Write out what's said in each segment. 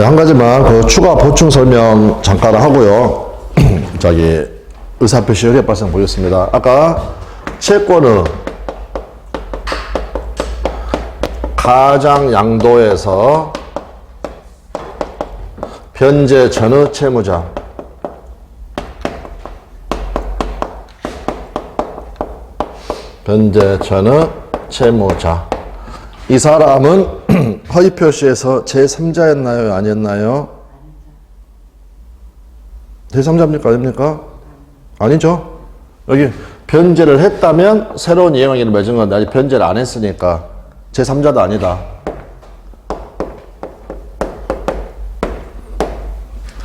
한 가지만 그 추가 보충 설명 잠깐 하고요. 저기 의사표시 효력 발생 보겠습니다. 아까 채권은 가장 양도에서 변제 전의 채무자, 변제 전의 채무자. 이 사람은 허위 표시에서 제3자였나요? 아니었나요? 제3자입니까? 아닙니까? 아니죠. 여기 변제를 했다면 새로운 이행관계를 맺은 건데 아직 변제를 안 했으니까 제3자도 아니다.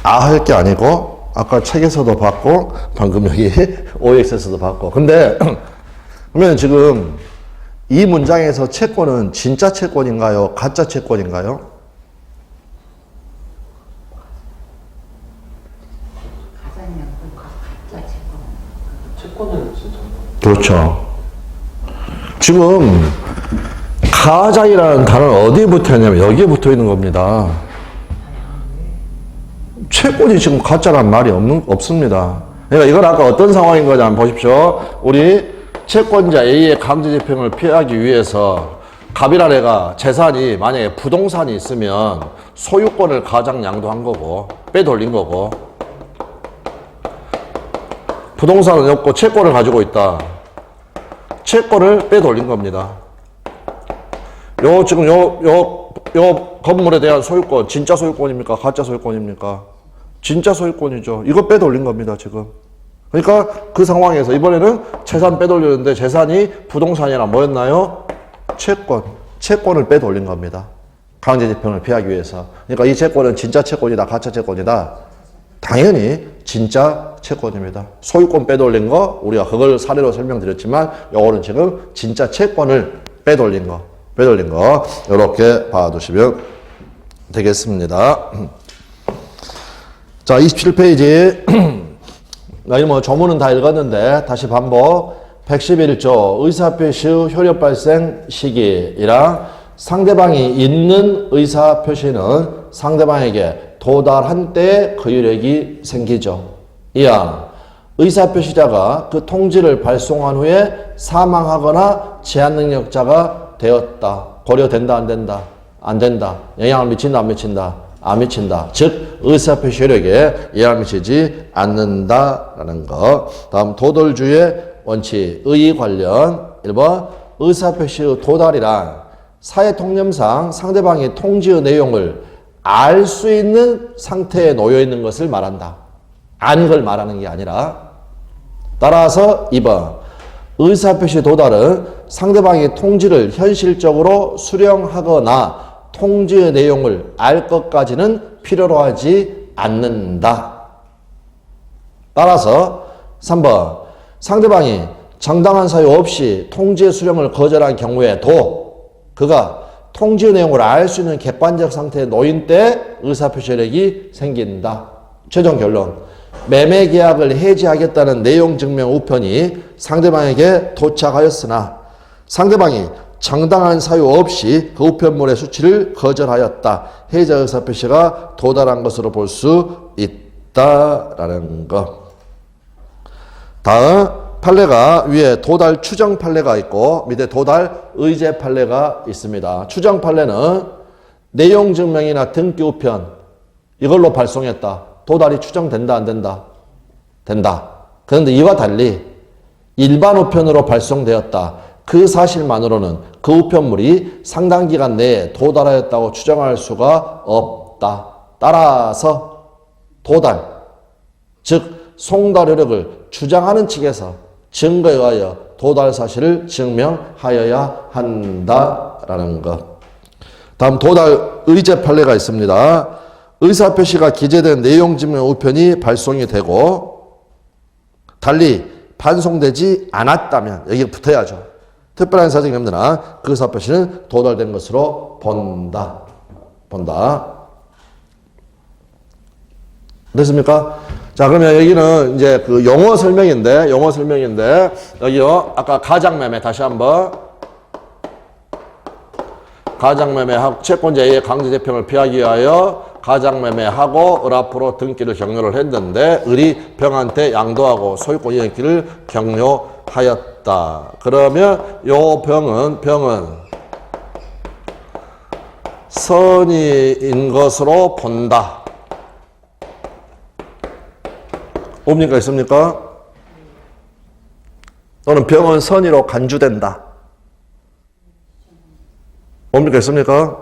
할 게 아니고 아까 책에서도 봤고 방금 여기 OX에서도 봤고. 근데 그러면 지금 이 문장에서 채권은 진짜 채권인가요? 가짜 채권인가요? 채권은 진짜. 그렇죠. 지금 가장이라는 단어는 어디에 붙어 있냐면 여기에 붙어 있는 겁니다. 채권이 지금 가짜란 말이 없습니다. 그러니까 이건 아까 어떤 상황인 거냐 한번 보십시오. 우리 채권자 A의 강제집행을 피하기 위해서 갑이란 애가 재산이 만약에 부동산이 있으면 소유권을 가장 양도한 거고 빼돌린 거고, 부동산은 없고 채권을 가지고 있다. 채권을 빼돌린 겁니다. 지금 요 건물에 대한 소유권, 진짜 소유권입니까? 가짜 소유권입니까? 진짜 소유권이죠. 이거 빼돌린 겁니다, 지금. 그러니까 그 상황에서 이번에는 재산 빼돌리는데 재산이 부동산이나 뭐였나요? 채권을 빼돌린 겁니다. 강제집행을 피하기 위해서. 그러니까 이 채권은 진짜 채권이다, 가짜 채권이다. 당연히 진짜 채권입니다. 소유권 빼돌린 거 우리가 그걸 사례로 설명드렸지만 요거는 지금 진짜 채권을 빼돌린 거 이렇게 봐두시면 되겠습니다. 자, 27페이지. 이 뭐 조문은 다 읽었는데 다시 반복. 111조 의사표시 효력 발생 시기이랑 상대방이 있는 의사표시는 상대방에게 도달한 때에 그 효력이 생기죠. 이항 의사표시자가 그 통지를 발송한 후에 사망하거나 제한능력자가 되었다. 고려된다, 안 된다? 안 된다. 영향을 미친다, 안 미친다? 안 미친다. 즉 의사표시 효력에 영향을 미치지 않는다라는 거. 다음 도돌주의 원칙 의의 관련 1번 의사표시의 도달이란 사회통념상 상대방의 통지의 내용을 알 수 있는 상태에 놓여 있는 것을 말한다. 아는 걸 말하는 게 아니라. 따라서 2번 의사표시 도달은 상대방의 통지를 현실적으로 수령하거나 통지의 내용을 알 것까지는 필요로 하지 않는다. 따라서 3번 상대방이 정당한 사유 없이 통지의 수령을 거절한 경우에도 그가 통지의 내용을 알 수 있는 객관적 상태에 놓인 때 의사표시 효력이 생긴다. 최종 결론. 매매 계약을 해지하겠다는 내용 증명 우편이 상대방에게 도착하였으나 상대방이 정당한 사유 없이 그 우편물의 수취를 거절하였다. 해지 의사표시가 도달한 것으로 볼 수 있다라는 것. 다음 판례가 위에 도달 추정 판례가 있고 밑에 도달 의제 판례가 있습니다. 추정 판례는 내용 증명이나 등기 우편 이걸로 발송했다. 도달이 추정된다, 안 된다? 된다. 그런데 이와 달리 일반 우편으로 발송되었다. 그 사실만으로는 그 우편물이 상당 기간 내에 도달하였다고 추정할 수가 없다. 따라서 도달, 즉 송달 효력을 주장하는 측에서 증거에 의하여 도달 사실을 증명하여야 한다라는 것. 다음 도달 의제 판례가 있습니다. 의사표시가 기재된 내용 증명 우편이 발송이 되고 달리 반송되지 않았다면 여기에 붙어야죠. 특별한 사정이 없는 한 그 의사표시는 도달된 것으로 본다. 됐습니까? 자, 그러면 여기는 이제 그 용어 설명인데 여기요. 아까 가장매매 다시 한번. 가장매매 채권자의 강제집행을 피하기 위하여 가장매매하고 을 앞으로 등기를 격려를 했는데 을이 병한테 양도하고 소유권 이행기를 격려하였다. 그러면 요 병은 선의인 것으로 본다. 옵니까 있습니까? 또는 병은 선의로 간주된다. 옵니까 있습니까?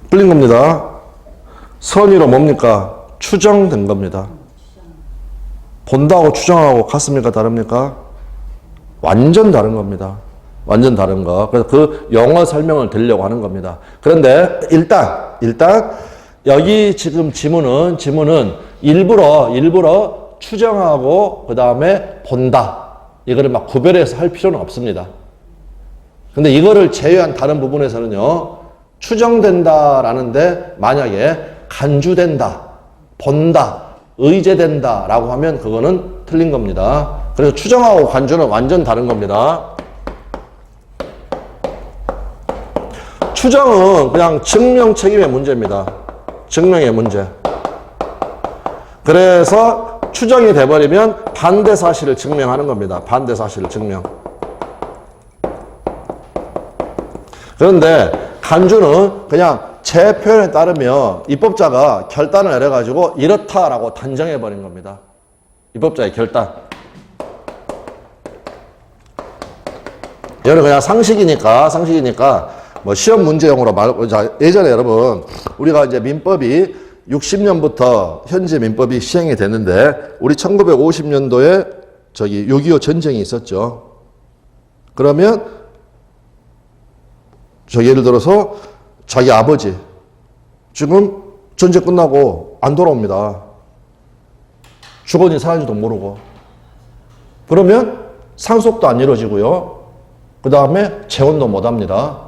틀린 겁니다. 선의로 뭡니까? 추정된 겁니다. 본다고 추정하고 같습니까? 다릅니까? 완전 다른 겁니다. 완전 다른 거. 그래서 그 영어 설명을 드리려고 하는 겁니다. 그런데 일단 여기 지금 지문은 일부러 추정하고 그 다음에 본다. 이거를 막 구별해서 할 필요는 없습니다. 근데 이거를 제외한 다른 부분에서는요, 추정된다라는데 만약에 간주된다, 본다, 의제된다 라고 하면 그거는 틀린 겁니다. 그래서 추정하고 간주는 완전 다른 겁니다. 추정은 그냥 증명 책임의 문제입니다. 증명의 문제. 그래서 추정이 돼버리면 반대 사실을 증명하는 겁니다. 반대 사실을 증명. 그런데 간주는 그냥 제 표현에 따르면 입법자가 결단을 내려가지고 이렇다라고 단정해버린 겁니다. 입법자의 결단. 이거는 그냥 상식이니까 뭐 시험 문제용으로 예전에 여러분 우리가 이제 민법이 60년부터 현재 민법이 시행이 됐는데 우리 1950년도에 저기 6.25 전쟁이 있었죠. 그러면 예를 들어서 자기 아버지 지금 전쟁 끝나고 안 돌아옵니다. 죽었는지 살았는지도 모르고. 그러면 상속도 안 이루어지고요. 그 다음에 재혼도 못 합니다.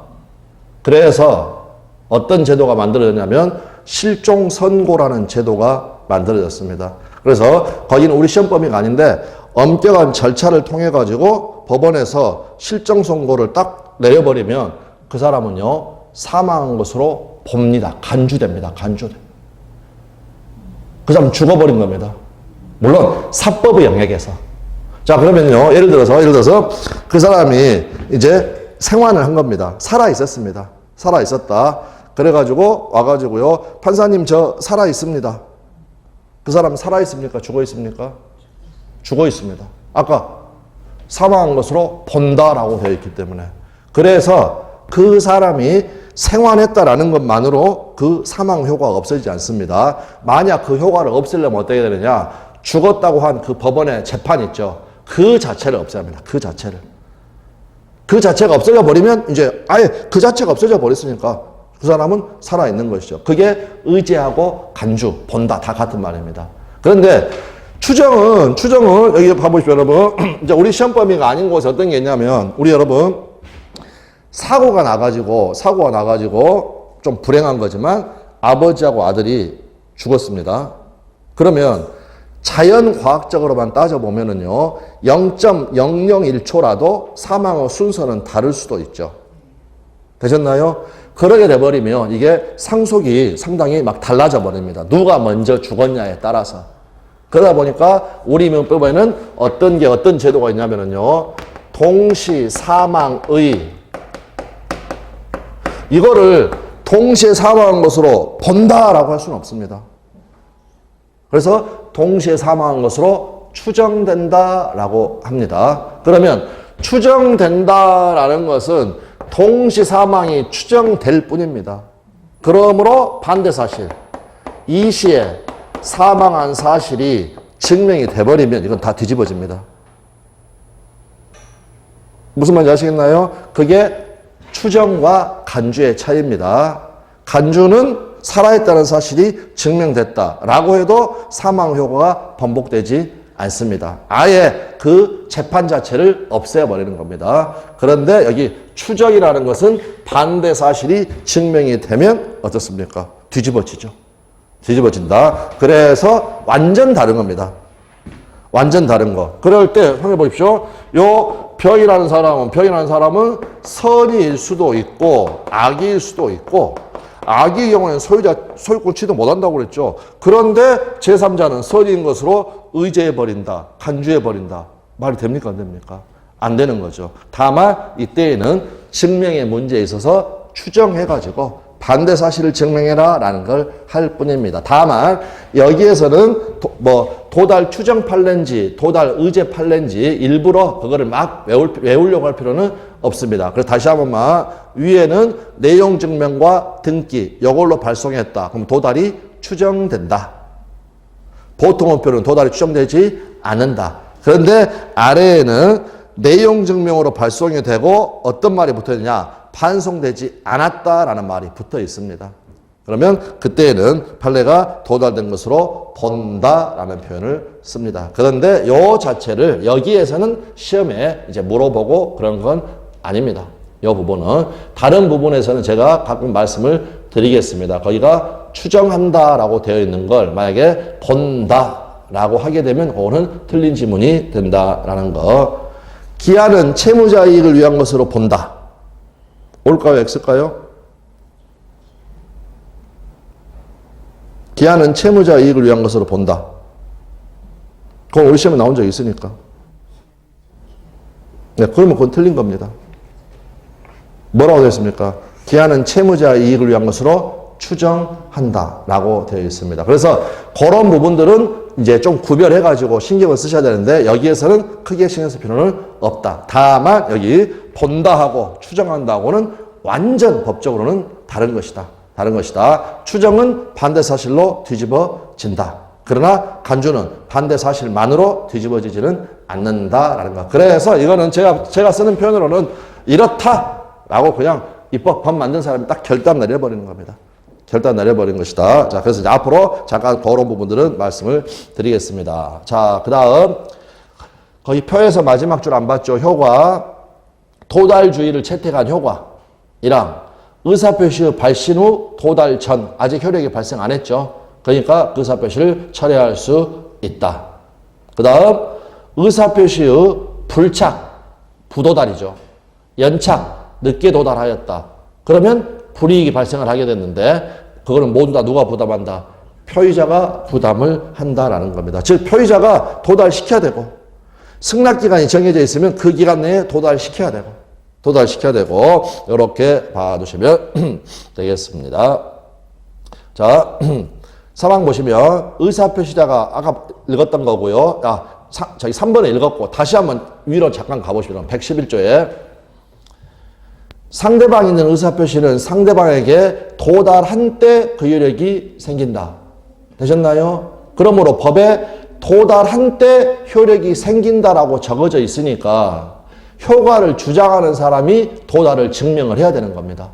그래서 어떤 제도가 만들어졌냐면 실종선고라는 제도가 만들어졌습니다. 그래서 거기는 우리 시험범위가 아닌데 엄격한 절차를 통해 가지고 법원에서 실종선고를 딱 내려버리면 그 사람은요 사망한 것으로 봅니다. 간주됩니다. 간주돼. 그 사람 죽어버린 겁니다. 물론 사법의 영역에서. 자 그러면요 예를 들어서 그 사람이 이제 생환을 한 겁니다. 살아 있었습니다. 살아 있었다. 그래가지고 와가지고요 판사님 저 살아 있습니다. 그 사람 살아 있습니까? 죽어 있습니까? 죽어 있습니다. 아까 사망한 것으로 본다라고 되어 있기 때문에. 그래서 그 사람이 생환했다라는 것만으로 그 사망 효과가 없어지지 않습니다. 만약 그 효과를 없애려면 어떻게 되느냐? 죽었다고 한 그 법원의 재판 있죠. 그 자체를 없애야 합니다. 그 자체를. 그 자체가 없어져 버리면 이제 아예 그 자체가 없어져 버렸으니까 그 사람은 살아있는 것이죠. 그게 의제하고 간주, 본다 다 같은 말입니다. 그런데 추정은 여기 봐보십시오 여러분. 이제 우리 시험 범위가 아닌 곳에 어떤 게 있냐면 우리 여러분 사고가 나가지고 좀 불행한 거지만 아버지하고 아들이 죽었습니다. 그러면 자연과학적으로만 따져보면은요, 0.001초라도 사망의 순서는 다를 수도 있죠. 되셨나요? 그러게 돼버리면 이게 상속이 상당히 막 달라져 버립니다. 누가 먼저 죽었냐에 따라서. 그러다 보니까 우리 민법에는 어떤 제도가 있냐면은요, 동시 사망의 이거를 동시에 사망한 것으로 본다라고 할 수는 없습니다. 그래서 동시에 사망한 것으로 추정된다라고 합니다. 그러면 추정된다라는 것은 동시 사망이 추정될 뿐입니다. 그러므로 반대 사실, 이 시에 사망한 사실이 증명이 돼버리면 이건 다 뒤집어집니다. 무슨 말인지 아시겠나요? 그게 추정과 간주의 차이입니다. 간주는 살아있다는 사실이 증명됐다라고 해도 사망 효과가 번복되지 않습니다. 아예 그 재판 자체를 없애버리는 겁니다. 그런데 여기 추정이라는 것은 반대 사실이 증명이 되면 어떻습니까? 뒤집어지죠. 뒤집어진다. 그래서 완전 다른 겁니다. 완전 다른 거. 그럴 때, 한번 보십시오. 요 병이라는 사람은 선의일 수도 있고 악의일 수도 있고, 악의 경우에는 소유권 취득 못한다고 그랬죠. 그런데 제3자는 선의인 것으로 의제해버린다, 간주해버린다. 말이 됩니까 안 됩니까? 안 되는 거죠. 다만 이때에는 증명의 문제에 있어서 추정해가지고 반대 사실을 증명해라 라는 걸 할 뿐입니다. 다만 여기에서는 도달 추정 판례인지 도달 의제 판례인지 일부러 그거를 막 외우려고 할 필요는 없습니다. 그래서 다시 한번만, 위에는 내용 증명과 등기 이걸로 발송했다. 그럼 도달이 추정된다. 보통 원표는 도달이 추정되지 않는다. 그런데 아래에는 내용 증명으로 발송이 되고 어떤 말이 붙어 있느냐? 반송되지 않았다라는 말이 붙어 있습니다. 그러면 그때에는 판례가 도달된 것으로 본다라는 표현을 씁니다. 그런데 요 자체를 여기에서는 시험에 이제 물어보고 그런 건 아닙니다. 요 부분은 다른 부분에서는 제가 가끔 말씀을 드리겠습니다. 거기가 추정한다라고 되어 있는 걸 만약에 본다라고 하게 되면 그거는 틀린 지문이 된다라는 거. 기한은 채무자 이익을 위한 것으로 본다. 올까요? X일까요? 기한은 채무자 이익을 위한 것으로 본다. 그건 우리 시험에 나온 적이 있으니까. 네, 그러면 그건 틀린 겁니다. 뭐라고 되어 있습니까? 기한은 채무자 이익을 위한 것으로 추정한다 라고 되어 있습니다. 그래서 그런 부분들은 이제 좀 구별해가지고 신경을 쓰셔야 되는데 여기에서는 크게 신경 쓸 필요는 없다. 다만 여기 본다 하고 추정한다 하고는 완전 법적으로는 다른 것이다. 다른 것이다. 추정은 반대 사실로 뒤집어진다. 그러나 간주는 반대 사실만으로 뒤집어지지는 않는다라는 거. 그래서 이거는 제가 쓰는 표현으로는 이렇다라고 그냥 입법 법 만든 사람이 딱 결단 내려버리는 겁니다. 결단 내려버린 것이다. 자, 그래서 이제 앞으로 잠깐 그런 부분들은 말씀을 드리겠습니다. 자, 그 다음 거기 표에서 마지막 줄 안 봤죠? 효과, 도달주의를 채택한 효과이랑 의사표시의 발신 후 도달 전 아직 효력이 발생 안 했죠. 그러니까 의사표시를 철회할 수 있다. 그 다음 의사표시의 불착, 부도달이죠. 연착, 늦게 도달하였다. 그러면 불이익이 발생을 하게 됐는데 그거는 모두 다 누가 부담한다? 표의자가 부담을 한다라는 겁니다. 즉 표의자가 도달시켜야 되고 승낙기간이 정해져 있으면 그 기간 내에 도달시켜야 되고 이렇게 봐두시면 되겠습니다. 자, 사망 보시면 의사표시자가 아까 읽었던 거고요. 저기 3번에 읽었고 다시 한번 위로 잠깐 가보시면 111조에 상대방이 있는 의사표시는 상대방에게 도달한 때 그 효력이 생긴다. 되셨나요? 그러므로 법에 도달한 때 효력이 생긴다라고 적어져 있으니까 효과를 주장하는 사람이 도달을 증명을 해야 되는 겁니다.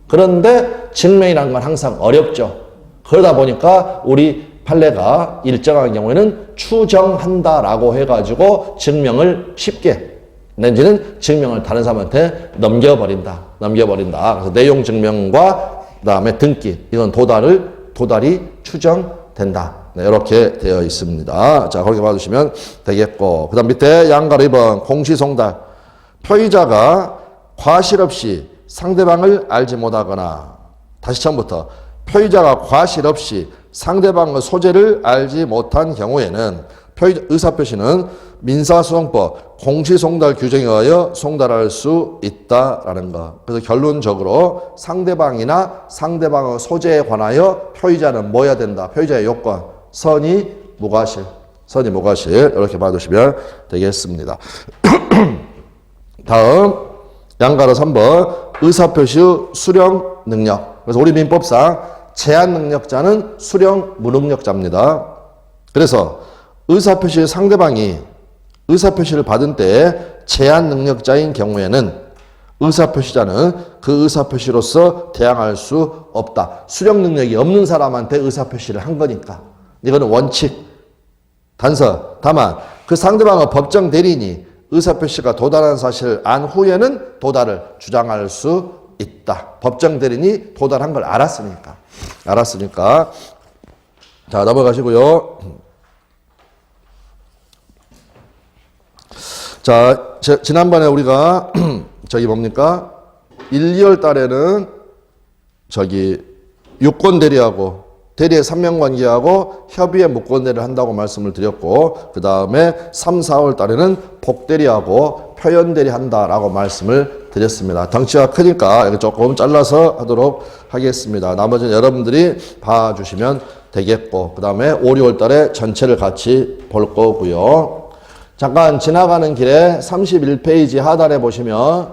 그런데 증명이라는 건 항상 어렵죠. 그러다 보니까 우리 판례가 일정한 경우에는 추정한다라고 해가지고 증명을 쉽게 내지는 증명을 다른 사람한테 넘겨버린다. 그래서 내용 증명과 그다음에 등기 이건 도달이 추정된다. 네, 이렇게 되어 있습니다. 자, 거기 봐주시면 되겠고, 그다음 밑에 양가로 2번 공시송달. 표의자가 과실 없이 상대방을 알지 못하거나, 다시 처음부터 표의자가 과실 없이 상대방의 소재를 알지 못한 경우에는 의사표시는 민사소송법 공시송달 규정에 의하여 송달할 수 있다라는 것. 그래서 결론적으로 상대방이나 상대방의 소재에 관하여 표의자는 뭐 해야 된다? 표의자의 요건, 선의, 무과실 이렇게 봐두시면 되겠습니다. 다음 양가로 3번 의사표시의 수령 능력. 그래서 우리 민법상 제한 능력자는 수령 무능력자입니다. 그래서 의사표시의 상대방이 의사표시를 받은 때에 제한 능력자인 경우에는 의사표시자는 그 의사표시로서 대항할 수 없다. 수령 능력이 없는 사람한테 의사표시를 한 거니까. 이거는 원칙. 단서. 다만 그 상대방의 법정 대리인이 의사표시가 도달한 사실을 안 후에는 도달을 주장할 수 있다. 법정 대리인이 도달한 걸 알았으니까. 자, 넘어가시고요. 자, 지난번에 우리가 저기 뭡니까? 1, 2월 달에는 저기 유권 대리하고 대리의 삼명관계하고 협의의 무권대리를 한다고 말씀을 드렸고, 그 다음에 3, 4월 달에는 복대리하고 표현대리 한다라고 말씀을 드렸습니다. 덩치가 크니까 여기 조금 잘라서 하도록 하겠습니다. 나머지는 여러분들이 봐주시면 되겠고, 그 다음에 5, 6월 달에 전체를 같이 볼 거고요. 잠깐 지나가는 길에 31페이지 하단에 보시면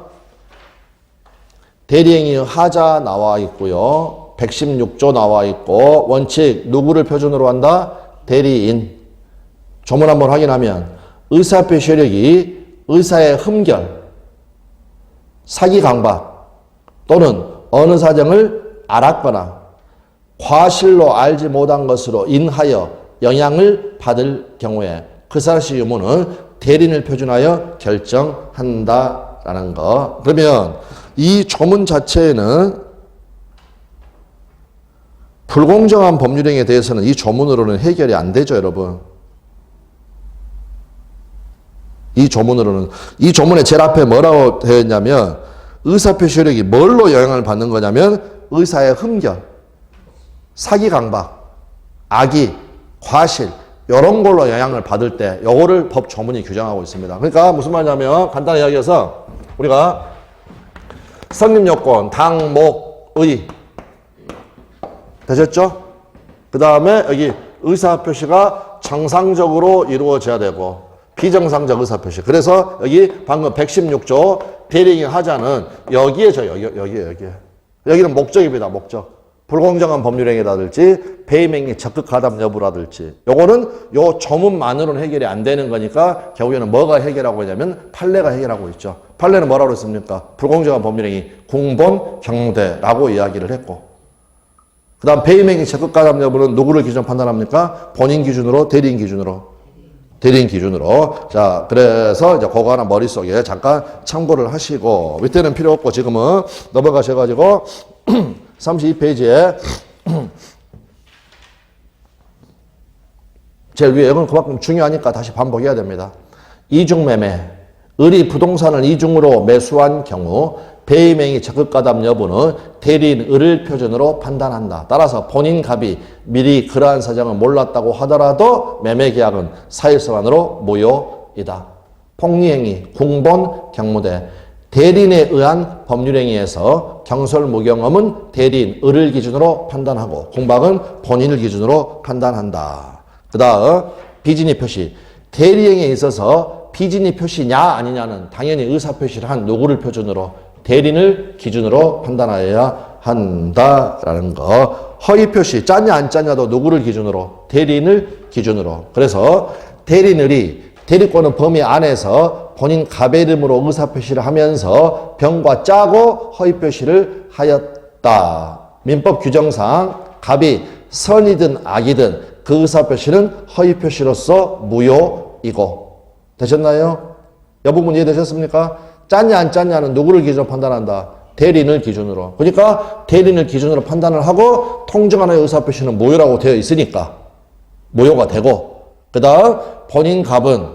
대리행위 하자 나와 있고요. 116조 나와 있고, 원칙 누구를 표준으로 한다? 대리인. 조문 한번 확인하면 의사표시 효력이 의사의 흠결, 사기 강박 또는 어느 사정을 알았거나 과실로 알지 못한 것으로 인하여 영향을 받을 경우에 그 사실의 유무는 대리인을 표준하여 결정한다라는 거. 그러면 이 조문 자체에는 불공정한 법률행위에 대해서는 이 조문으로는 해결이 안 되죠, 여러분. 이 조문에 제일 앞에 뭐라고 되어 있냐면, 의사표시 효력이 뭘로 영향을 받는 거냐면, 의사의 흠결, 사기 강박, 악의, 과실, 이런 걸로 영향을 받을 때, 요거를 법 조문이 규정하고 있습니다. 그러니까 무슨 말이냐면, 간단히 이야기해서, 우리가 성립요건, 당, 목, 의, 되셨죠? 그 다음에 여기 의사표시가 정상적으로 이루어져야 되고 비정상적 의사표시. 그래서 여기 방금 116조 대리행위 하자는 여기에죠. 여기에. 여기는 목적입니다. 목적. 불공정한 법률행위라든지 배임행위 적극 가담 여부라든지 요거는 요 조문만으로는 해결이 안 되는 거니까 결국에는 뭐가 해결하고 있냐면 판례가 해결하고 있죠. 판례는 뭐라고 했습니까? 불공정한 법률행위 궁본 경무대라고 이야기를 했고, 그 다음 배임행위 적극 가담 여부는 누구를 기준으로 판단합니까? 본인 기준으로, 대리인 기준으로. 대리인 기준으로. 자, 그래서 이제 그거 하나 머릿속에 잠깐 참고를 하시고, 밑에는 필요 없고 지금은 넘어가셔가지고 32페이지에 제일 위에 이건 그만큼 중요하니까 다시 반복해야 됩니다. 이중매매. 을이 부동산을 이중으로 매수한 경우 배임행위 적극 가담 여부는 대리인 을을 표준으로 판단한다. 따라서 본인 갑이 미리 그러한 사정을 몰랐다고 하더라도 매매계약은 사실서만으로 무효이다. 폭리행위, 궁본, 경무대. 대리인에 의한 법률행위에서 경솔무경험은 대리인 을을 기준으로 판단하고 공박은 본인을 기준으로 판단한다. 그 다음 비진의 표시. 대리행위에 있어서 비진의 표시냐 아니냐는 당연히 의사표시를 한 누구를 표준으로? 대리인을 기준으로 판단하여야 한다라는 거. 허위표시 짰냐 안 짰냐도 누구를 기준으로? 대리인을 기준으로. 그래서 대리인이 대리권의 범위 안에서 본인 갑의 이름으로 의사표시를 하면서 병과 짜고 허위표시를 하였다. 민법 규정상 갑이 선이든 악이든 그 의사표시는 허위표시로서 무효이고. 되셨나요? 이 부분 이해되셨습니까? 짰냐 안 짰냐는 누구를 기준으로 판단한다? 대리인을 기준으로. 그러니까 대리인을 기준으로 판단을 하고 통정하는 의사표시는 무효라고 되어 있으니까 무효가 되고, 그 다음 본인 갑은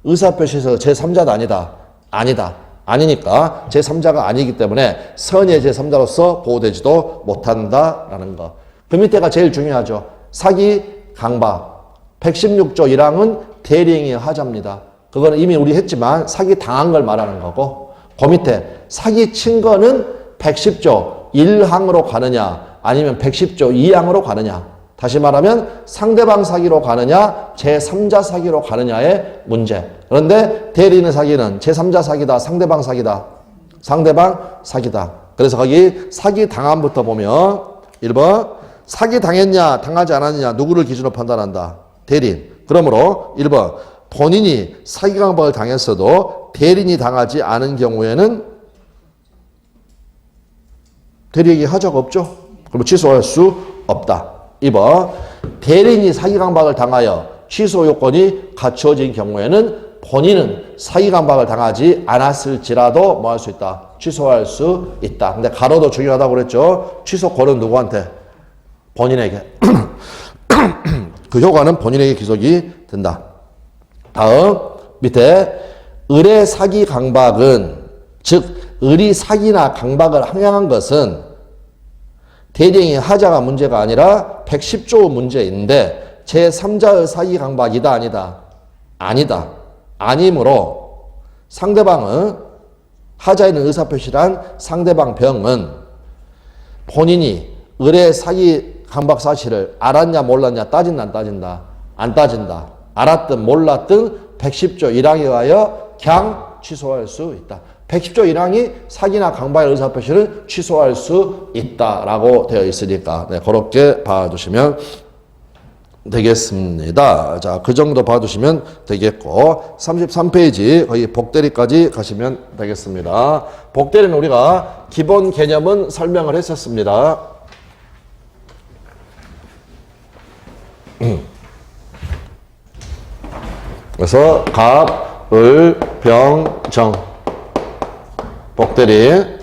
의사표시에서 제3자도 아니다. 아니다. 아니니까 제3자가 아니기 때문에 선의의 제3자로서 보호되지도 못한다라는 거. 그 밑에가 제일 중요하죠. 사기, 강박. 116조 1항은 대리행위 하자입니다. 그거는 이미 우리 했지만 사기 당한 걸 말하는 거고, 그 밑에 사기 친 거는 110조 1항으로 가느냐 아니면 110조 2항으로 가느냐. 다시 말하면 상대방 사기로 가느냐 제3자 사기로 가느냐의 문제. 그런데 대리인의 사기는 제3자 사기다 상대방 사기다? 상대방 사기다. 그래서 거기 사기 당함부터 보면 1번 사기 당했냐 당하지 않았느냐 누구를 기준으로 판단한다? 대리인. 그러므로 1번 본인이 사기 강박을 당했어도 대리인이 당하지 않은 경우에는 대리에게 하자가 없죠. 그럼 취소할 수 없다. 2번 대리인이 사기 강박을 당하여 취소 요건이 갖추어진 경우에는 본인은 사기 강박을 당하지 않았을지라도 뭐 할 수 있다? 취소할 수 있다. 근데 가로도 중요하다고 그랬죠. 취소권은 누구한테? 본인에게. 그 효과는 본인에게 기속이 된다. 다음 밑에 을의 사기 강박은, 즉 을이 사기나 강박을 항양한 것은 대리인이 하자가 문제가 아니라 110조 문제인데 제3자의 사기 강박이다 아니다? 아니다. 아니므로 상대방은 하자에 있는 의사표시란 상대방 병은 본인이 을의 사기 강박 사실을 알았냐 몰랐냐 따진다 안 따진다? 안 따진다. 알았든 몰랐든 110조 1항에 의하여 그냥 취소할 수 있다. 110조 1항이 사기나 강박의 의사표시를 취소할 수 있다라고 되어 있으니까 네, 그렇게 봐주시면 되겠습니다. 자, 그 정도 봐주시면 되겠고 33페이지 거의 복대리까지 가시면 되겠습니다. 복대리는 우리가 기본 개념은 설명을 했었습니다. 그래서 갑, 을, 병, 정 복대리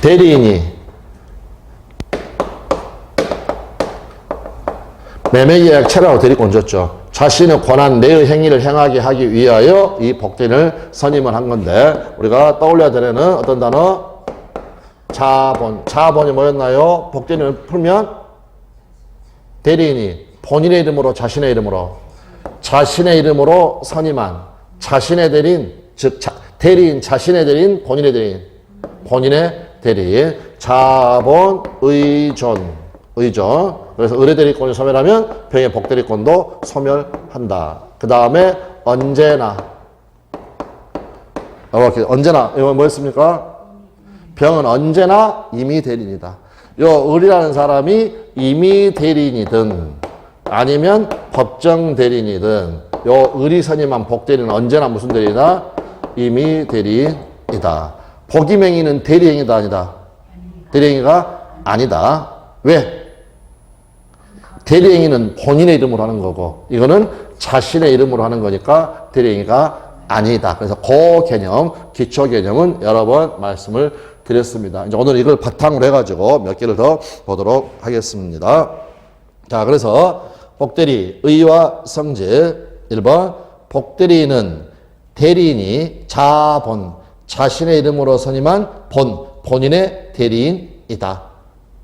대리인이 매매계약 체라고 대리권 줬죠. 자신의 권한 내의 행위를 행하게 하기 위하여 이 복대리를 선임을 한 건데 우리가 떠올려야 되는 어떤 단어? 자본. 자본이 뭐였나요? 복대리를 풀면 대리인이 본인의 이름으로 자신의 이름으로 선임한 자신의 대리인, 즉 대리인 자신의 대리인 본인의 대리인 자본 의존 그래서 의뢰대리권이 소멸하면 병의 복대리권도 소멸한다. 그 다음에 언제나 이거 뭐였습니까? 병은 언제나 임의 대리인이다. 요 을이라는 사람이 임의 대리인이든 아니면 법정 대리인이든 요 을이 선임한 복대리는 언제나 무슨 대리이다? 임의 대리인이다. 복임행위는 대리행위다 아니다? 대리행위가 아니다. 왜? 대리행위는 본인의 이름으로 하는 거고 이거는 자신의 이름으로 하는 거니까 대리행위가 아니다. 그래서 그 개념, 기초 개념은 여러 번 말씀을 드렸습니다. 이제 오늘 이걸 바탕으로 해가지고 몇 개를 더 보도록 하겠습니다. 자, 그래서 복대리, 의와 성질 1번 복대리는 대리인이 자본, 자신의 이름으로 선임한 본인의 대리인이다.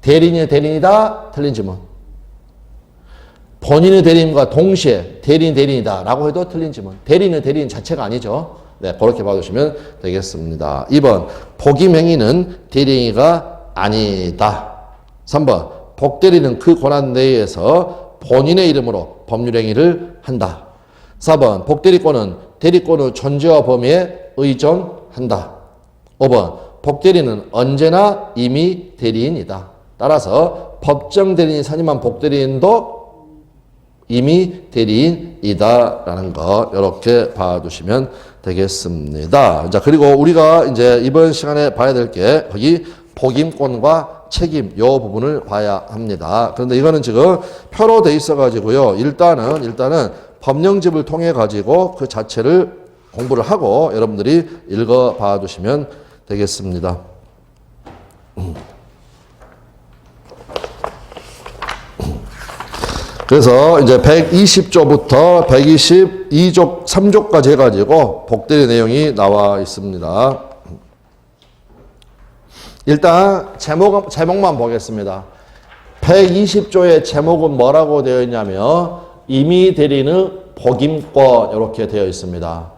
대리인의 대리인이다? 틀린 지문. 본인의 대리인과 동시에 대리인이다 라고 해도 틀린 지문. 대리인은 대리인 자체가 아니죠. 네, 그렇게 봐주시면 되겠습니다. 2번, 복임행위는 대리행위가 아니다. 3번, 복대리는 그 권한 내에서 본인의 이름으로 법률행위를 한다. 4번, 복대리권은 대리권의 존재와 범위에 의존한다. 5번, 복대리는 언제나 임의 대리인이다. 따라서 법정 대리인이 선임한 복대리인도 임의 대리인이다라는 거 이렇게 봐두시면 되겠습니다. 자, 그리고 우리가 이제 이번 시간에 봐야 될 게 거기 복임권과 책임 요 부분을 봐야 합니다. 그런데 이거는 지금 표로 돼 있어 가지고요. 일단은 법령집을 통해 가지고 그 자체를 공부를 하고 여러분들이 읽어 봐 주시면 되겠습니다. 그래서 이제 120조부터 122조, 3조까지 해가지고 복대리 내용이 나와 있습니다. 일단 제목만 보겠습니다. 120조의 제목은 뭐라고 되어 있냐면 임의 대리인의 복임권 이렇게 되어 있습니다.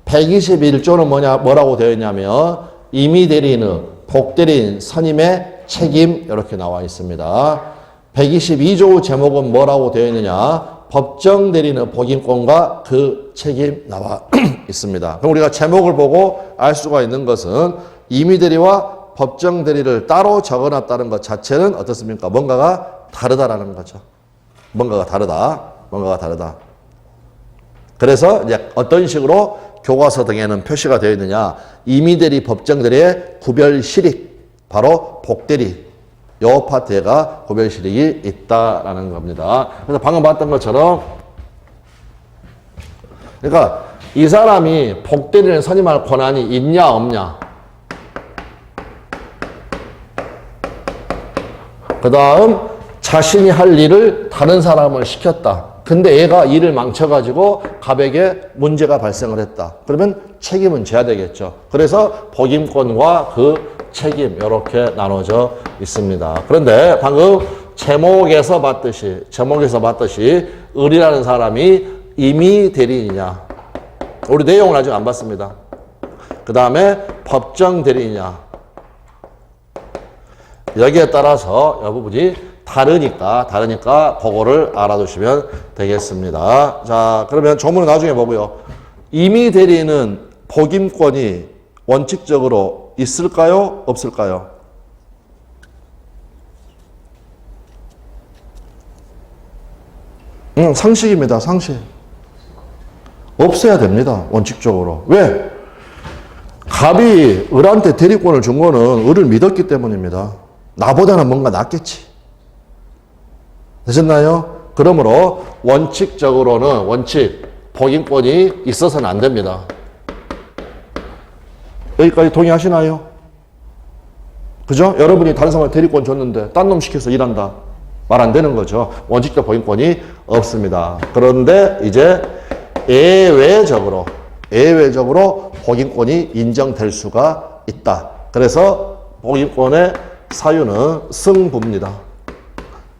121조는 뭐라고 되어 있냐면 임의 대리인의 복대리인 선임의 책임 이렇게 나와 있습니다. 122조 제목은 뭐라고 되어 있느냐? 법정 대리인의 복임권과 그 책임 나와 있습니다. 그럼 우리가 제목을 보고 알 수가 있는 것은 임의 대리와 법정 대리를 따로 적어놨다는 것 자체는 어떻습니까? 뭔가가 다르다라는 거죠. 뭔가가 다르다. 그래서 이제 어떤 식으로 교과서 등에는 표시가 되어 있느냐? 임의 대리, 법정 대리의 구별 실익, 바로 복대리. 요 파트가 구별 실익이 있다라는 겁니다. 그래서 방금 봤던 것처럼, 그러니까 이 사람이 복대리를 선임할 권한이 있냐 없냐. 그 다음 자신이 할 일을 다른 사람을 시켰다. 근데 얘가 일을 망쳐가지고 갑에게 문제가 발생을 했다. 그러면 책임은 져야 되겠죠. 그래서 복임권과 그 책임 이렇게 나눠져 있습니다. 그런데 방금 제목에서 봤듯이 을이라는 사람이 임의 대리인이냐. 우리 내용을 아직 안 봤습니다. 그 다음에 법정 대리인이냐. 여기에 따라서 이 부분이 다르니까 그거를 알아두시면 되겠습니다. 자, 그러면 조문은 나중에 보고요. 임의 대리인은 복임권이 원칙적으로 있을까요? 없을까요? 상식입니다. 상식. 없어야 됩니다. 원칙적으로. 왜? 갑이 을한테 대리권을 준 거는 을을 믿었기 때문입니다. 나보다는 뭔가 낫겠지. 되셨나요? 그러므로 원칙적으로는 복임권이 있어서는 안 됩니다. 여기까지 동의하시나요? 그죠? 여러분이 다른 사람한테 대리권 줬는데 딴 놈 시켜서 일한다. 말 안 되는 거죠. 원칙적 복임권이 없습니다. 그런데 이제 예외적으로 복임권이 인정될 수가 있다. 그래서 복임권의 사유는 승부입니다.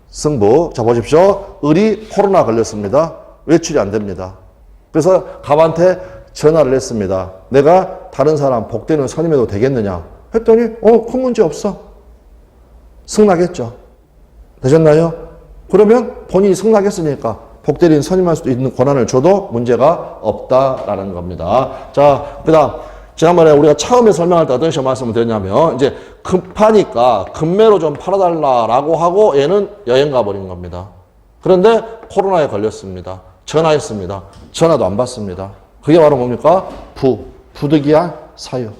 승부. 자, 보십시오. 을이 코로나 걸렸습니다. 외출이 안 됩니다. 그래서 갑한테 전화를 했습니다. 내가 다른 사람 복대는 선임해도 되겠느냐? 했더니 큰 문제 없어. 승낙했죠. 되셨나요? 그러면 본인이 승낙했으니까 복대리인 선임할 수도 있는 권한을 줘도 문제가 없다라는 겁니다. 자, 그 다음 지난번에 우리가 처음에 설명할 때 어떤 식으로 말씀을 드렸냐면 이제 급하니까 급매로 좀 팔아달라라고 하고 얘는 여행 가버린 겁니다. 그런데 코로나에 걸렸습니다. 전화했습니다. 전화도 안 받습니다. 그게 바로 뭡니까? 부득이한 사유.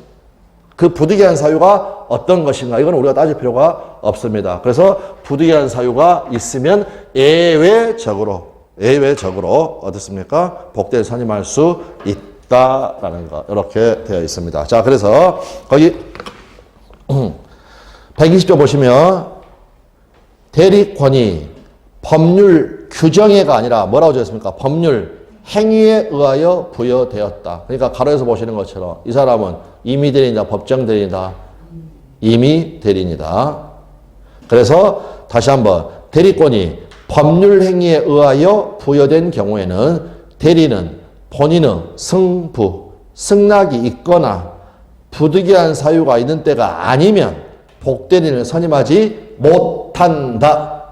그 부득이한 사유가 어떤 것인가? 이건 우리가 따질 필요가 없습니다. 그래서 부득이한 사유가 있으면 예외적으로 어떻습니까? 복대를 선임할 수 있다라는 거 이렇게 되어 있습니다. 자, 그래서 거기 120조 보시면 대리권이 법률 규정에가 아니라 뭐라고 적었습니까? 법률 행위에 의하여 부여되었다. 그러니까 가로에서 보시는 것처럼 이 사람은 임의 대리인이다, 법정 대리인이다, 임의 대리인이다. 그래서 다시 한번 대리권이 법률 행위에 의하여 부여된 경우에는 대리는 본인의 승낙이 있거나 부득이한 사유가 있는 때가 아니면 복대리인을 선임하지 못한다.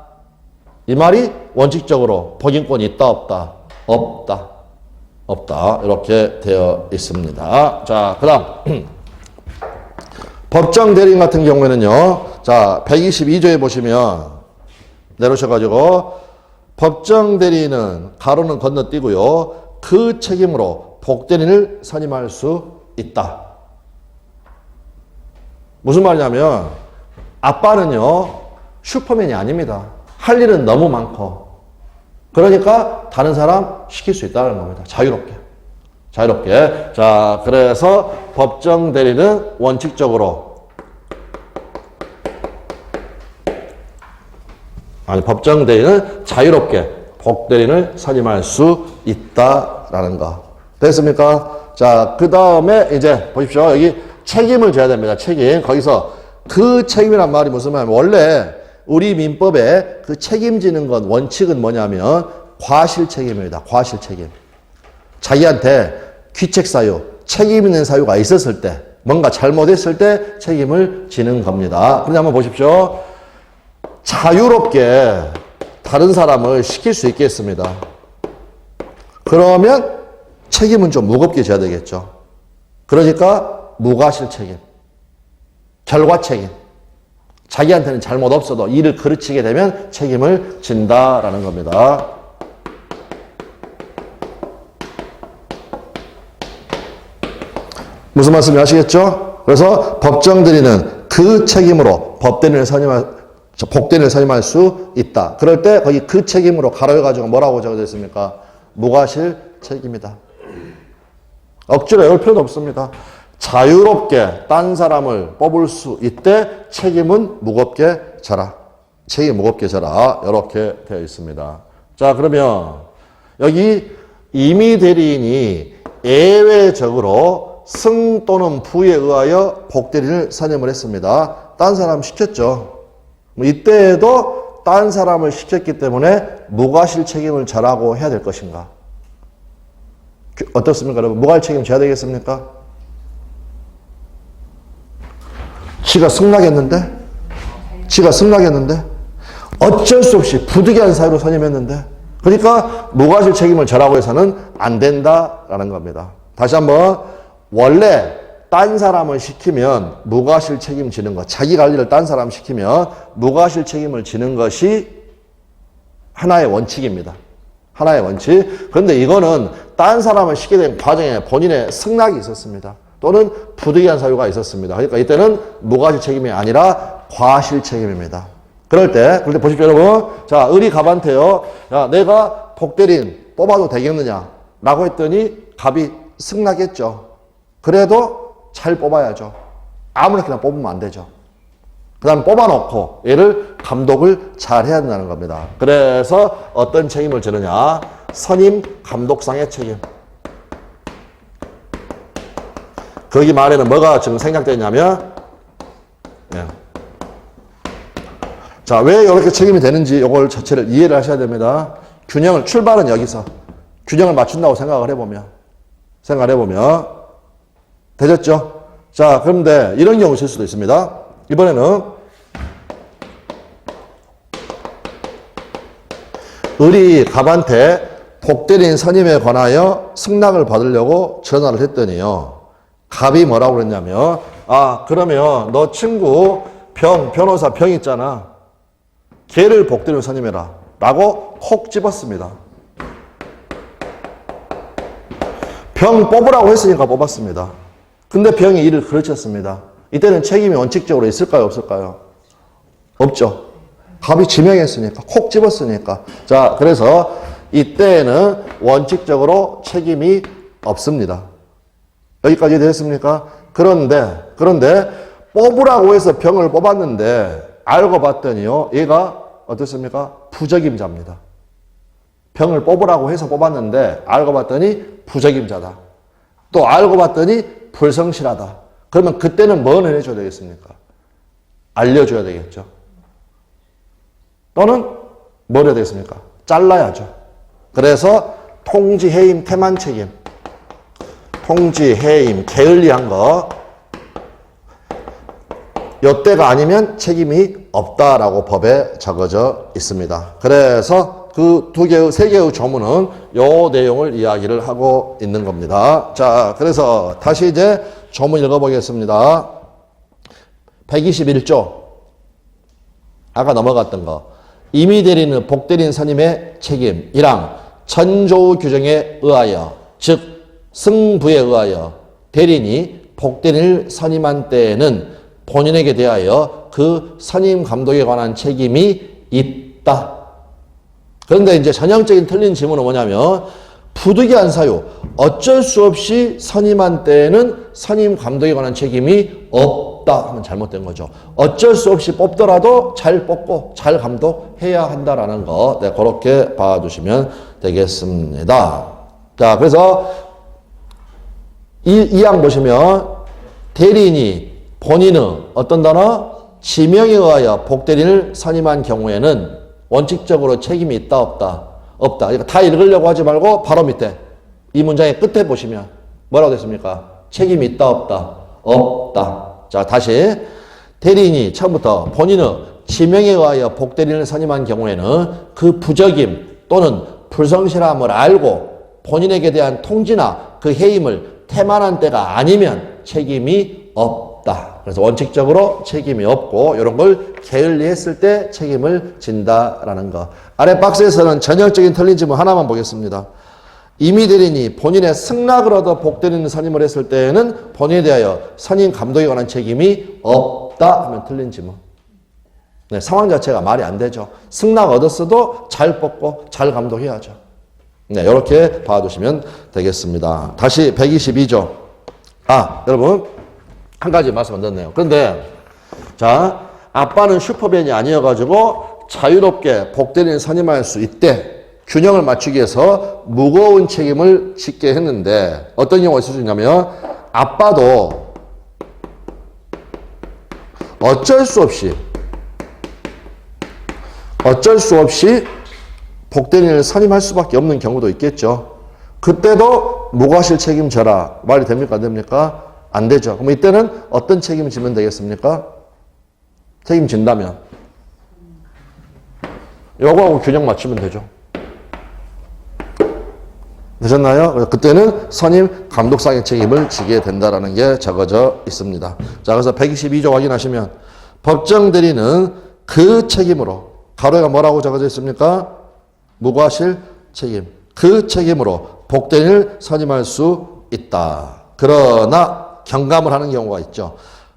이 말이 원칙적으로 복임권이 있다 없다? 없다. 이렇게 되어 있습니다. 자, 그 다음 법정 대리인 같은 경우에는요. 자, 122조에 보시면 내려오셔가지고 법정 대리인은 가로는 건너뛰고요. 그 책임으로 복대리인을 선임할 수 있다. 무슨 말이냐면 아빠는요. 슈퍼맨이 아닙니다. 할 일은 너무 많고 그러니까 다른 사람 시킬 수 있다는 겁니다. 자유롭게. 자, 그래서 법정 대리는 원칙적으로 법정 대리는 자유롭게 복대리인을 선임할 수 있다라는 거. 됐습니까? 자, 그 다음에 이제 보십시오. 여기 책임을 져야 됩니다. 책임. 거기서 그 책임이란 말이 무슨 말이냐면 원래 우리 민법에 그 책임지는 건 원칙은 뭐냐면 과실 책임입니다. 과실 책임. 자기한테 귀책 사유, 책임 있는 사유가 있었을 때, 뭔가 잘못했을 때 책임을 지는 겁니다. 그런데 한번 보십시오. 자유롭게 다른 사람을 시킬 수 있겠습니다. 그러면 책임은 좀 무겁게 져야 되겠죠. 그러니까 무과실 책임, 결과 책임. 자기한테는 잘못 없어도 일을 그르치게 되면 책임을 진다라는 겁니다. 무슨 말씀이 아시겠죠? 그래서 법정 대리는 그 책임으로 복대리인을 선임할 수 있다. 그럴 때 거기 그 책임으로 가로해가지고 뭐라고 적어져 있습니까? 무과실 책임이다. 억지로 외울 필요도 없습니다. 자유롭게 딴 사람을 뽑을 수 있대 책임은 무겁게 져라. 책임 무겁게 져라. 이렇게 되어 있습니다. 자, 그러면 여기 임의 대리인이 예외적으로 승 또는 부에 의하여 복대리인을 선임을 했습니다. 딴 사람 시켰죠. 이때에도 딴 사람을 시켰기 때문에 무과실 책임을 져라고 해야 될 것인가? 어떻습니까, 여러분? 무과실 책임 져야 되겠습니까? 지가 승낙했는데? 어쩔 수 없이 부득이한 사유로 선임했는데? 그러니까 무과실 책임을 져라고 해서는 안 된다라는 겁니다. 다시 한번, 원래 딴 사람을 시키면 무과실 책임 지는 것, 자기 관리를 딴 사람 시키면 무과실 책임을 지는 것이 하나의 원칙입니다. 하나의 원칙. 그런데 이거는 딴 사람을 시키게 된 과정에 본인의 승낙이 있었습니다. 또는 부득이한 사유가 있었습니다. 그러니까 이때는 무과실 책임이 아니라 과실 책임입니다. 그럴 때 보십시오, 여러분. 자, 을이 갑한테요. 야, 내가 복대리인 뽑아도 되겠느냐? 라고 했더니 갑이 승낙했죠. 그래도 잘 뽑아야죠. 아무렇게나 뽑으면 안 되죠. 그 다음에 뽑아놓고 얘를 감독을 잘 해야 된다는 겁니다. 그래서 어떤 책임을 지느냐? 선임 감독상의 책임. 거기 말에는 뭐가 지금 생략되냐면, 예. 자, 왜 이렇게 책임이 되는지 이걸 자체를 이해를 하셔야 됩니다. 출발은 여기서 균형을 맞춘다고 생각을 해보면 되셨죠? 자, 그런데 이런 경우 있을 수도 있습니다. 이번에는 을이 갑한테 복대리인 선임에 관하여 승낙을 받으려고 전화를 했더니요. 갑이 뭐라고 그랬냐면, 그러면 너 친구 변호사 병 있잖아. 걔를 복대리인 선임해라. 라고 콕 집었습니다. 병 뽑으라고 했으니까 뽑았습니다. 근데 병이 이를 그르쳤습니다. 이때는 책임이 원칙적으로 있을까요? 없을까요? 없죠. 갑이 지명했으니까, 콕 집었으니까. 자, 그래서 이때는 원칙적으로 책임이 없습니다. 여기까지 되셨습니까? 그런데 뽑으라고 해서 병을 뽑았는데 알고 봤더니요, 얘가 어떻습니까? 부적임자입니다. 병을 뽑으라고 해서 뽑았는데 알고 봤더니 부적임자다. 또 알고 봤더니 불성실하다. 그러면 그때는 뭘 해줘야 되겠습니까? 알려줘야 되겠죠. 또는 뭘 해야 되겠습니까? 잘라야죠. 그래서 통지, 해임, 태만 책임. 통지, 해임, 게을리한 거. 요때가 아니면 책임이 없다라고 법에 적어져 있습니다. 그래서 그 세 개의 조문은 요 내용을 이야기를 하고 있는 겁니다. 자, 그래서 다시 이제 조문 읽어보겠습니다. 121조. 아까 넘어갔던 거. 임의 대리인은 복대리인 선임의 책임. 1항. 전조 규정에 의하여, 즉 승부에 의하여 대리인이 복대리인을 선임한 때에는 본인에게 대하여 그 선임 감독에 관한 책임이 있다. 그런데 이제 전형적인 틀린 지문은 뭐냐면, 부득이한 사유, 어쩔 수 없이 선임한 때에는 선임 감독에 관한 책임이 없다 하면 잘못된 거죠. 어쩔 수 없이 뽑더라도 잘 뽑고 잘 감독해야 한다라는 거, 네, 그렇게 봐주시면 되겠습니다. 자, 그래서 이 항 보시면 대리인이 본인은 어떤 단어? 지명에 의하여 복대리인을 선임한 경우에는 원칙적으로 책임이 있다, 없다? 없다. 그러니까 다 읽으려고 하지 말고 바로 밑에 이 문장의 끝에 보시면 뭐라고 됐습니까? 책임이 있다, 없다? 없다. 자, 다시. 대리인이 처음부터 본인은 지명에 의하여 복대리인을 선임한 경우에는 그 부적임 또는 불성실함을 알고 본인에게 대한 통지나 그 해임을 태만한 때가 아니면 책임이 없다. 그래서 원칙적으로 책임이 없고 이런 걸 게을리했을 때 책임을 진다라는 거. 아래 박스에서는 전형적인 틀린 지문 하나만 보겠습니다. 임의 대리인이 본인의 승낙을 얻어 복대리인 선임을 했을 때에는 본인에 대하여 선임 감독에 관한 책임이 없다 하면 틀린 지문. 네, 상황 자체가 말이 안 되죠. 승낙 얻었어도 잘 뽑고 잘 감독해야죠. 네, 이렇게 봐두시면 되겠습니다. 다시 122조. 여러분 한 가지 말씀 안 드렸네요. 그런데 아빠는 슈퍼맨이 아니어가지고 자유롭게 복대리인 선임할 수 있대. 균형을 맞추기 위해서 무거운 책임을 짓게 했는데 어떤 경우가 있을 수 있냐면 아빠도 어쩔 수 없이 복대리인을 선임할 수밖에 없는 경우도 있겠죠. 그때도 무과실 책임져라. 말이 됩니까? 안 됩니까? 안 되죠. 그럼 이때는 어떤 책임을 지면 되겠습니까? 책임진다면 요거하고 균형 맞추면 되죠. 되셨나요? 그때는 선임 감독상의 책임을 지게 된다라는 게 적어져 있습니다. 자, 그래서 122조 확인하시면 법정 대리는 그 책임으로 가로가 뭐라고 적어져 있습니까? 무과실 책임. 그 책임으로 복대리인을 선임할 수 있다. 그러나 경감을 하는 경우가 있죠.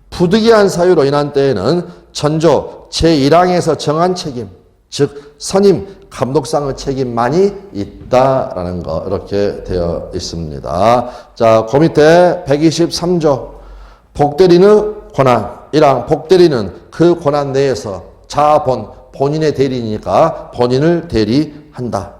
부득이한 사유로 인한 때에는 전조 제1항에서 정한 책임, 즉 선임 감독상의 책임만이 있다라는 거 이렇게 되어 있습니다. 자, 그 밑에 123조 복대리인의 권한 1항 복대리는 그 권한 내에서 본인의 대리니까 본인을 대리한다.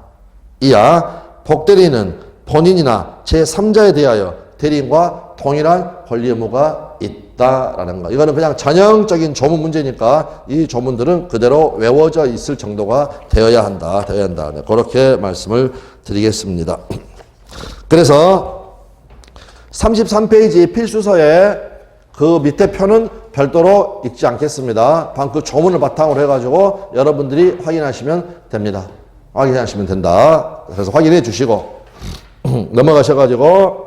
2항 복대리는 본인이나 제3자에 대하여 대리인과 동일한 권리 의무가 있다라는 거. 이거는 그냥 전형적인 조문 문제니까 이 조문들은 그대로 외워져 있을 정도가 되어야 한다. 네, 그렇게 말씀을 드리겠습니다. 그래서 33페이지 필수서에 그 밑에 표는 별도로 읽지 않겠습니다. 방금 그 조문을 바탕으로 해가지고 여러분들이 확인하시면 됩니다. 확인하시면 된다. 그래서 확인해 주시고 넘어가셔가지고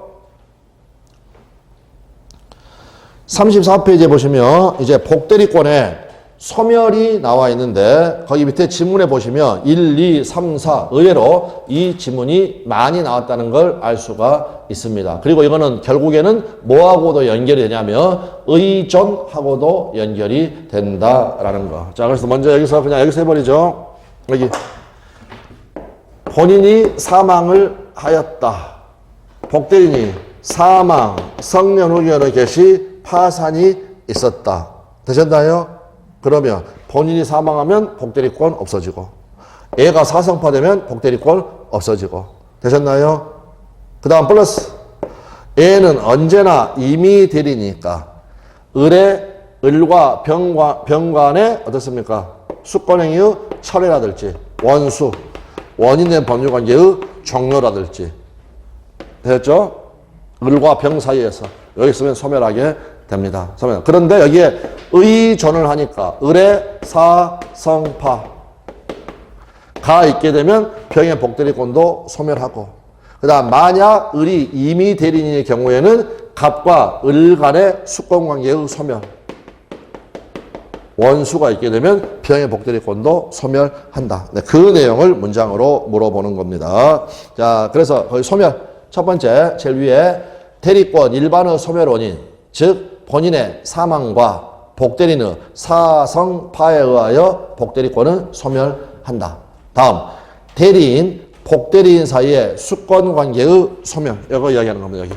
34페이지에 보시면 이제 복대리권에 소멸이 나와 있는데 거기 밑에 지문에 보시면 1, 2, 3, 4 의외로 이 지문이 많이 나왔다는 걸 알 수가 있습니다. 그리고 이거는 결국에는 뭐하고도 연결이 되냐면 의존하고도 연결이 된다라는 거. 자, 그래서 먼저 여기서 해버리죠. 여기 본인이 사망을 하였다. 복대리인이 사망, 성년 후견의 개시, 파산이 있었다. 되셨나요? 그러면 본인이 사망하면 복대리권 없어지고 애가 사성파되면 복대리권 없어지고 되셨나요? 그 다음 플러스 애는 언제나 임의 대리니까 을과 병관의 어떻습니까? 수권행위의 철회라든지 원수, 원인된 법률관계의 종료라든지 되셨죠? 을과 병 사이에서 여기 있으면 소멸하게 됩니다. 소멸. 그런데 여기에 의존을 하니까 을의 사성파가 있게 되면 병의 복대리권도 소멸하고 그 다음 만약 을이 임의 대리인의 경우에는 갑과 을 간의 수권관계의 소멸 원수가 있게 되면 병의 복대리권도 소멸한다. 네, 그 내용을 문장으로 물어보는 겁니다. 자, 그래서 거기 소멸 첫 번째 제일 위에 대리권 일반의 소멸 원인 즉 본인의 사망과 복대리인의 사성파에 의하여 복대리권은 소멸한다. 다음 대리인, 복대리인 사이의 수권관계의 소멸 이거 이야기하는 겁니다. 여기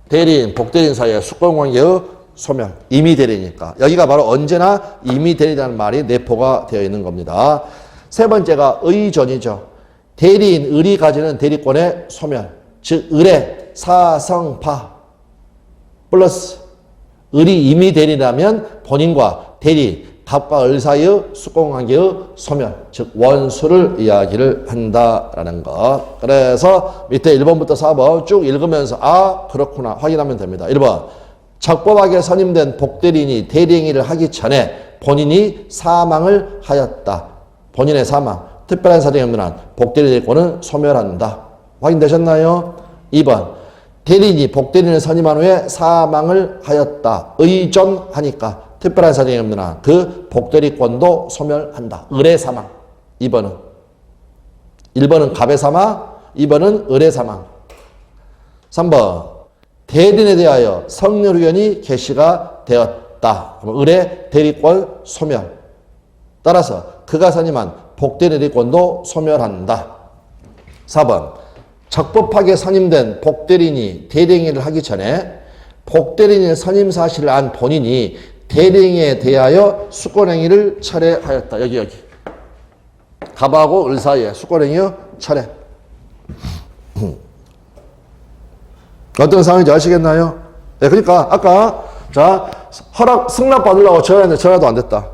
대리인, 복대리인 사이의 수권관계의 소멸 임의 대리니까 여기가 바로 언제나 임의 대리라는 말이 내포가 되어 있는 겁니다. 세 번째가 의존이죠. 대리인, 을이 가지는 대리권의 소멸 즉 을의 사성파 플러스 을이 임의 대리라면 본인과 대리, 갑과 을 사이의 수권관계의 소멸, 즉 원수를 이야기를 한다라는 것. 그래서 밑에 1번부터 4번 쭉 읽으면서 아 그렇구나 확인하면 됩니다. 1번 적법하게 선임된 복대리인이 대리행위를 하기 전에 본인이 사망을 하였다. 본인의 사망, 특별한 사정이 없는 한 복대리인권은 소멸한다. 확인되셨나요? 2번 대리인이 복대리인을 선임한 후에 사망을 하였다. 의존하니까 특별한 사정이 없는 한 그 복대리권도 소멸한다. 을의 사망. 2번은 1번은 갑의 사망, 2번은 을의 사망. 3번 대리인에 대하여 성렬 의견이 개시가 되었다. 그럼 을의 대리권 소멸. 따라서 그가 선임한 복대리권도 소멸한다. 4번 적법하게 선임된 복대리인이 대리행위를 하기 전에 복대리인의 선임 사실을 안 본인이 대리행위에 대하여 수권행위를 철회하였다. 여기 갑하고 을 사이에 수권행위의 철회. 어떤 상황인지 아시겠나요? 네, 그러니까 아까 자 허락 승낙 받으려고 전화했는데 전화도 안 됐다.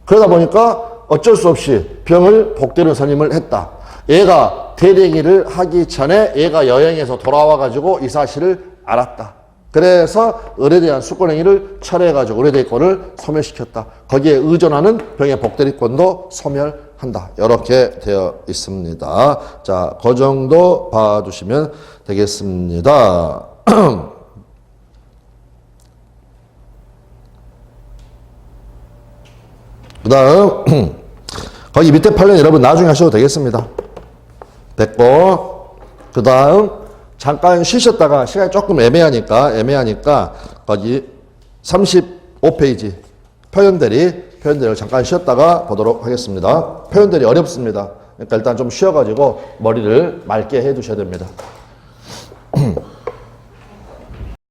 그러다 보니까 어쩔 수 없이 병을 복대로 선임을 했다. 얘가 대리기를 하기 전에 얘가 여행에서 돌아와가지고 이 사실을 알았다. 그래서 의뢰대한 수권행위를 철회해가지고 의뢰대권을 소멸시켰다. 거기에 의존하는 병의 복대리권도 소멸한다. 이렇게 되어 있습니다. 자, 그 정도 봐주시면 되겠습니다. 그 다음 거기 밑에 판례는 여러분 나중에 하셔도 되겠습니다. 됐고 그 다음 잠깐 쉬셨다가 시간이 조금 애매하니까 거기 35페이지 표현대리를 잠깐 쉬었다가 보도록 하겠습니다. 표현대리 어렵습니다. 그러니까 일단 좀 쉬어가지고 머리를 맑게 해 두셔야 됩니다.